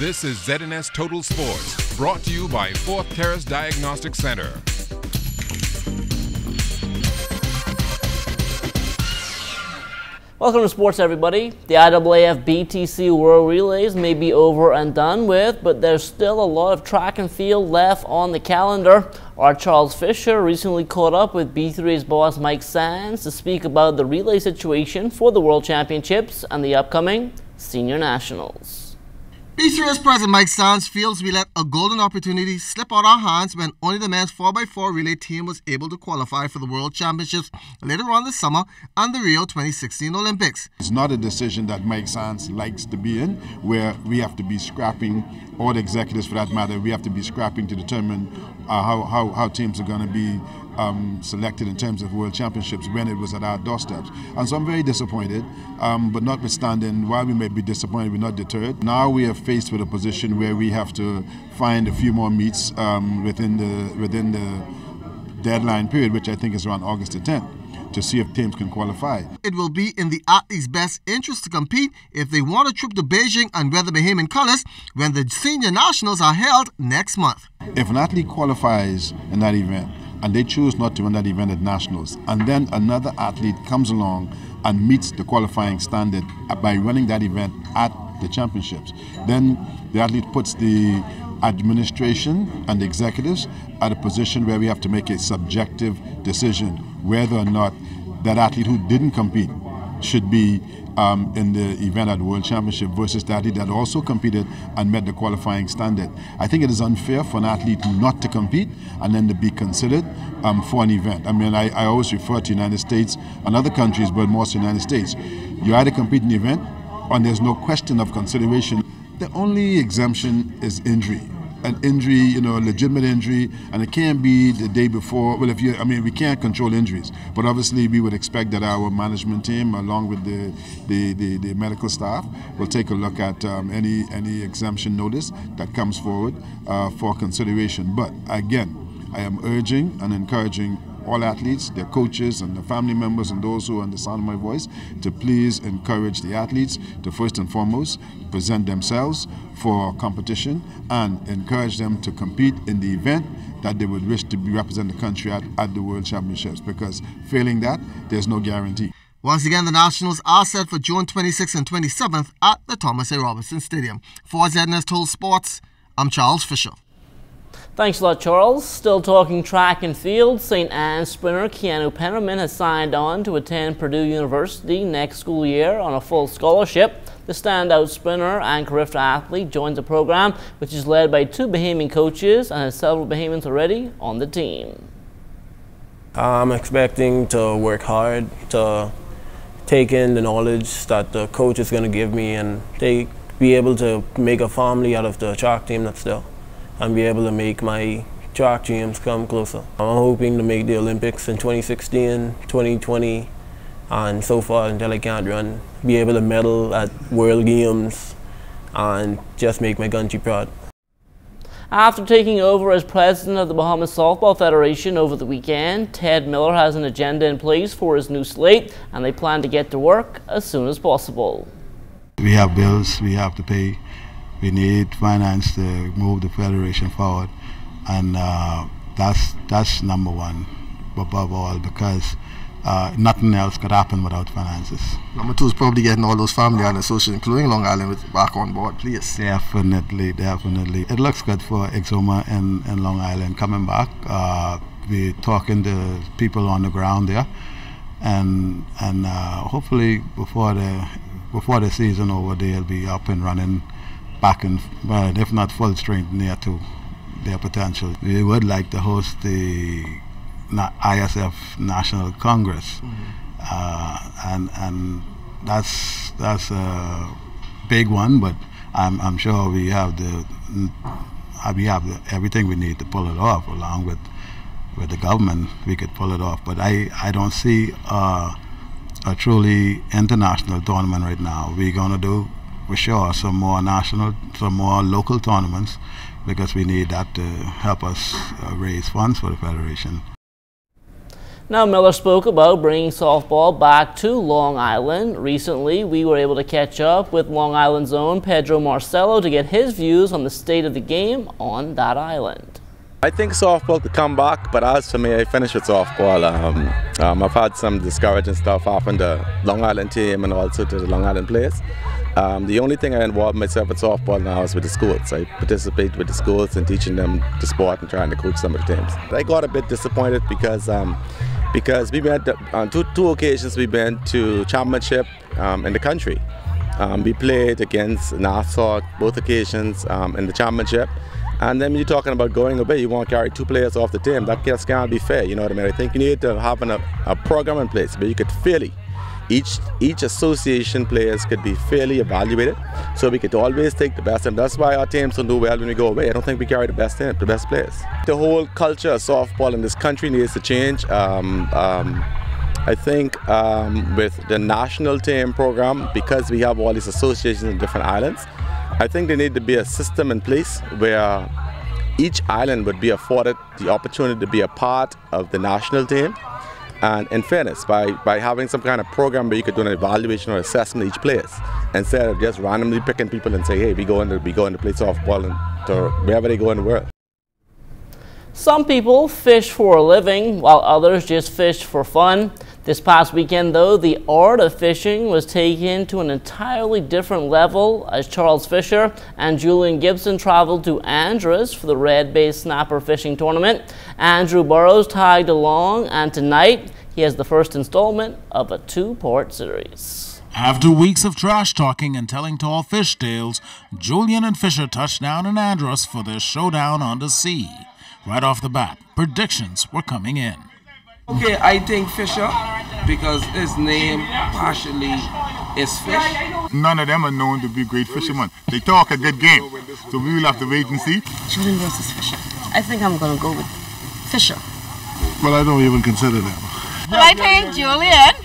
This is ZNS Total Sports, brought to you by Fourth Terrace Diagnostic Center. Welcome to sports, everybody. The IAAF BTC World Relays may be over and done with, but there's still a lot of track and field left on the calendar. Our Charles Fisher recently caught up with B3's boss Mike Sands to speak about the relay situation for the World Championships and the upcoming Senior Nationals. B3's President Mike Sands feels we let a golden opportunity slip out our hands when only the men's 4x4 relay team was able to qualify for the World Championships later on this summer and the Rio 2016 Olympics. It's not a decision that Mike Sands likes to be in, where we have to be scrapping, or the executives for that matter, we have to be scrapping to determine how teams are going to be selected in terms of World Championships when it was at our doorsteps. And so I'm very disappointed, but notwithstanding, while we may be disappointed, we're not deterred. Now we are faced with a position where we have to find a few more meets within the deadline period, which I think is around August the 10th, to see if teams can qualify. It will be in the athletes' best interest to compete if they want a trip to Beijing and wear the Bahamian colors when the Senior Nationals are held next month. If an athlete qualifies in that event and they choose not to run that event at Nationals, and then another athlete comes along and meets the qualifying standard by running that event at the championships, then the athlete puts the administration and the executives at a position where we have to make a subjective decision whether or not that athlete who didn't compete should be in the event at the World Championship versus the athlete that also competed and met the qualifying standard. I think it is unfair for an athlete not to compete and then to be considered for an event. I mean, I always refer to the United States and other countries, but more so the United States. You either compete in the event and there's no question of consideration. The only exemption is injury. An injury, a legitimate injury, and it can't be the day before. Well, we can't control injuries, but obviously we would expect that our management team, along with the medical staff, will take a look at any exemption notice that comes forward for consideration. But again, I am urging and encouraging all athletes, their coaches and their family members and those who are on the sound of my voice to please encourage the athletes to first and foremost present themselves for competition and encourage them to compete in the event that they would wish to be represent the country at the World Championships, because failing that, there's no guarantee. Once again, the Nationals are set for June 26th and 27th at the Thomas A. Robinson Stadium. For ZNS Total Sports, I'm Charles Fisher. Thanks a lot, Charles. Still talking track and field, St. Anne's sprinter Keanu Pennerman has signed on to attend Purdue University next school year on a full scholarship. The standout sprinter and Carifta athlete joins the program, which is led by 2 Bahamian coaches and has several Bahamians already on the team. I'm expecting to work hard to take in the knowledge that the coach is going to give me and be able to make a family out of the track team that's there, and be able to make my track dreams come closer. I'm hoping to make the Olympics in 2016, 2020, and so far until I can't run, be able to medal at World Games and just make my country proud. After taking over as president of the Bahamas Softball Federation over the weekend, Ted Miller has an agenda in place for his new slate, and they plan to get to work as soon as possible. We have bills we have to pay. We need finance to move the federation forward, and that's number one above all, because nothing else could happen without finances. Number 2 is probably getting all those family and associates, including Long Island, back on board, please. Definitely. It looks good for Exuma and Long Island coming back. We're talking to people on the ground there, and hopefully before the season over, they'll be up and running. Back in, well, if not full strength, near to their potential. We would like to host the ISF National Congress, and that's a big one. But I'm sure we have everything we need to pull it off. Along with the government, we could pull it off. But I don't see a truly international tournament right now. We're gonna do, for sure, some more local tournaments, because we need that to help us raise funds for the federation. Now, Miller spoke about bringing softball back to Long Island. Recently, we were able to catch up with Long Island's own Pedro Marcello to get his views on the state of the game on that island. I think softball could come back, but as for me, I finished with softball. I've had some discouraging stuff happen to Long Island team and also to the Long Island players. The only thing I involve myself with softball now is with the schools. I participate with the schools in teaching them the sport and trying to coach some of the teams. I got a bit disappointed because we went on two occasions we went to championship in the country. We played against Nassau both occasions in the championship. And then when you're talking about going away, you want to carry 2 players off the team. That just can't be fair, you know what I mean? I think you need to have a program in place where you could fairly, each association players could be fairly evaluated, so we could always take the best. And that's why our teams don't do well when we go away. I don't think we carry the best players. The whole culture of softball in this country needs to change. I think with the national team program, because we have all these associations in different islands, I think there need to be a system in place where each island would be afforded the opportunity to be a part of the national team. And in fairness, by having some kind of program where you could do an evaluation or assessment of each players, instead of just randomly picking people and say, hey, we go in to play softball and to wherever they go in the world. Some people fish for a living, while others just fish for fun. This past weekend, though, the art of fishing was taken to an entirely different level as Charles Fisher and Julian Gibson traveled to Andros for the Red Bay Snapper Fishing Tournament. Andrew Burrows tagged along, and tonight he has the first installment of a 2-part series. After weeks of trash talking and telling tall fish tales, Julian and Fisher touched down in Andros for their showdown on the sea. Right off the bat, predictions were coming in. Okay, I think Fisher, because his name partially is fish. None of them are known to be great fishermen. They talk a good game, so we will have to wait and see. Julian versus Fisher. I think I'm going to go with Fisher. Well, I don't even consider them. Well, I think Julian.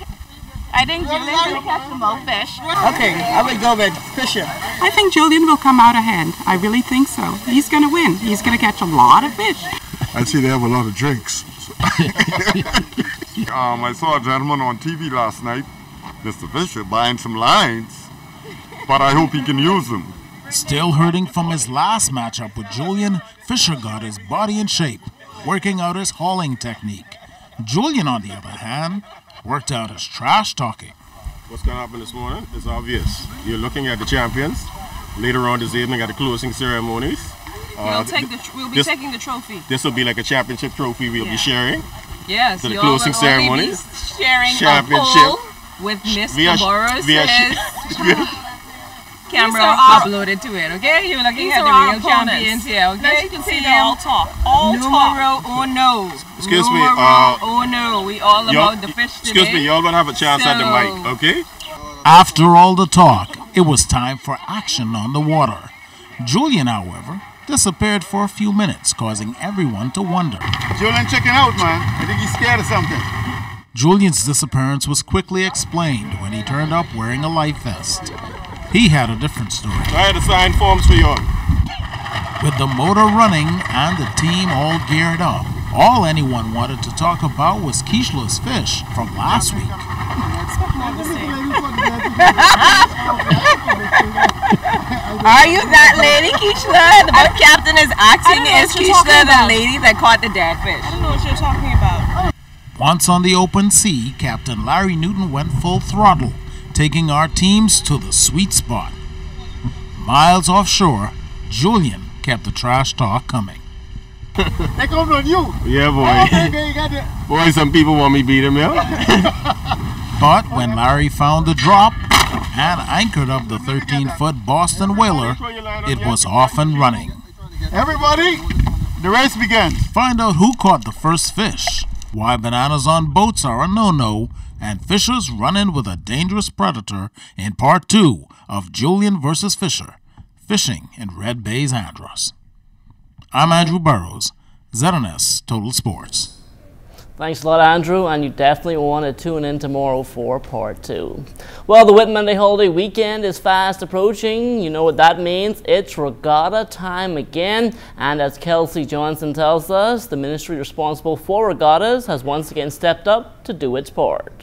I think Julian's going to catch some more fish. Okay, I would go with Fisher. I think Julian will come out ahead. I really think so. He's going to win. He's going to catch a lot of fish. I see they have a lot of drinks. I saw a gentleman on TV last night, Mr. Fisher, buying some lines, but I hope he can use them. Still hurting from his last matchup with Julian, Fisher got his body in shape, working out his hauling technique. Julian, on the other hand, worked out his trash talking. What's going to happen this morning is obvious. You're looking at the champions. Later on this evening at the closing ceremonies. We'll be taking the trophy. This will be like a championship trophy we'll be sharing. Yes, to the closing ceremonies. Sharing championship with Mr. Burrows' camera uploaded to it. Okay, you're looking at the real champions here. Okay, as you can see, they all talk. No. Excuse me. We all about the fish today. Excuse me. Y'all gonna have a chance at the mic, okay? After all the talk, it was time for action on the water. Julian, however, disappeared for a few minutes, causing everyone to wonder. Julian checking out, man. I think he's scared of something. Julian's disappearance was quickly explained when he turned up wearing a life vest. He had a different story. I had to sign forms for y'all. With the motor running and the team all geared up, all anyone wanted to talk about was Keishla's fish from last week. Are you that lady, Keishla? The boat captain is asking, is Keishla the lady that caught the dead fish? I don't know what you're talking about. Once on the open sea, Captain Larry Newton went full throttle, taking our teams to the sweet spot. Miles offshore, Julian kept the trash talk coming. They come on you. Yeah, boy. Okay, boy, some people want me beat him, yeah? But when Larry found the drop and anchored up the 13-foot Boston Whaler, it was off and running. Everybody, the race begins. Find out who caught the first fish, why bananas on boats are a no-no, and fishers run-in with a dangerous predator in part 2 of Julian versus Fisher, fishing in Red Bay's Andros. I'm Andrew Burrows, ZNS Total Sports. Thanks a lot, Andrew, and you definitely want to tune in tomorrow for part 2. Well, the Whit Monday holiday weekend is fast approaching. You know what that means. It's regatta time again, and as Kelsey Johnson tells us, the ministry responsible for regattas has once again stepped up to do its part.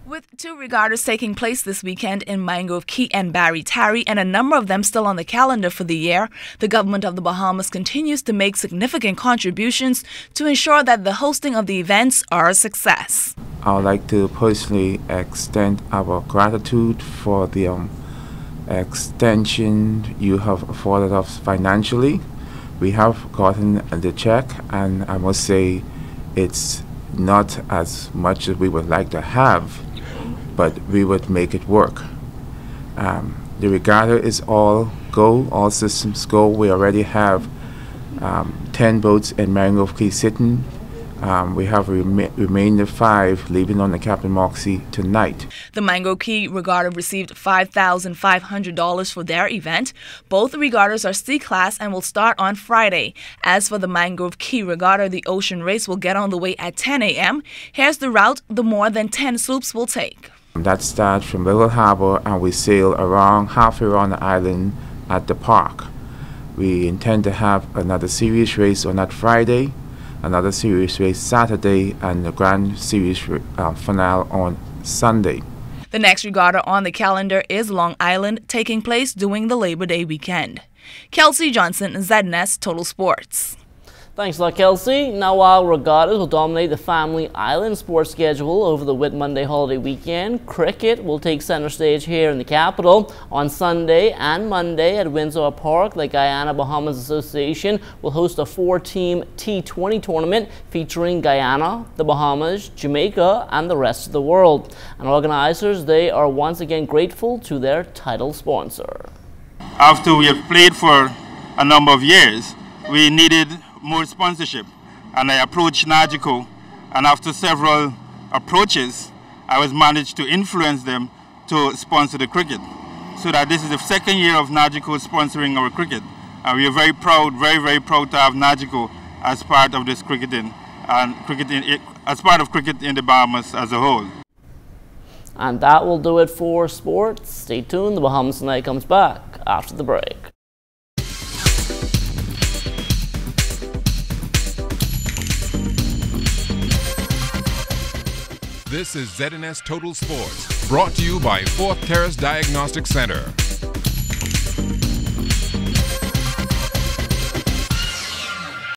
With 2 regattas taking place this weekend in Mangrove Key and Barry Tarry, and a number of them still on the calendar for the year, the government of the Bahamas continues to make significant contributions to ensure that the hosting of the events are a success. I would like to personally extend our gratitude for the extension you have afforded us financially. We have gotten the check, and I must say it's not as much as we would like to have, but we would make it work. The regatta is all go, all systems go. We already have 10 boats in Mangrove Key sitting. We have remainder 5 leaving on the Captain Moxie tonight. The Mangrove Key Regatta received $5,500 for their event. Both regattas are C-class and will start on Friday. As for the Mangrove Key Regatta, the ocean race will get on the way at 10 a.m. Here's the route the more than 10 sloops will take. That starts from Little Harbor, and we sail around halfway around the island at the park. We intend to have another series race on that Friday, another series race Saturday, and the grand series finale on Sunday. The next regatta on the calendar is Long Island, taking place during the Labor Day weekend. Kelsey Johnson, ZNS Total Sports. Thanks a lot, Kelsey. Now, while regattas will dominate the Family Island sports schedule over the Whit Monday holiday weekend, cricket will take center stage here in the capital. On Sunday and Monday at Windsor Park, the Guyana Bahamas Association will host a 4-team T20 tournament featuring Guyana, the Bahamas, Jamaica, and the rest of the world. And organizers, they are once again grateful to their title sponsor. After we have played for a number of years, we needed more sponsorship, and I approached Nagico, and after several approaches I was managed to influence them to sponsor the cricket, so that this is the 2nd year of Nagico sponsoring our cricket, and we are very proud, very proud to have Nagico as part of this cricketing and as part of cricket in the Bahamas as a whole. And that will do it for sports. Stay tuned, the Bahamas Tonight comes back after the break. This is ZNS Total Sports, brought to you by 4th Terrace Diagnostic Center.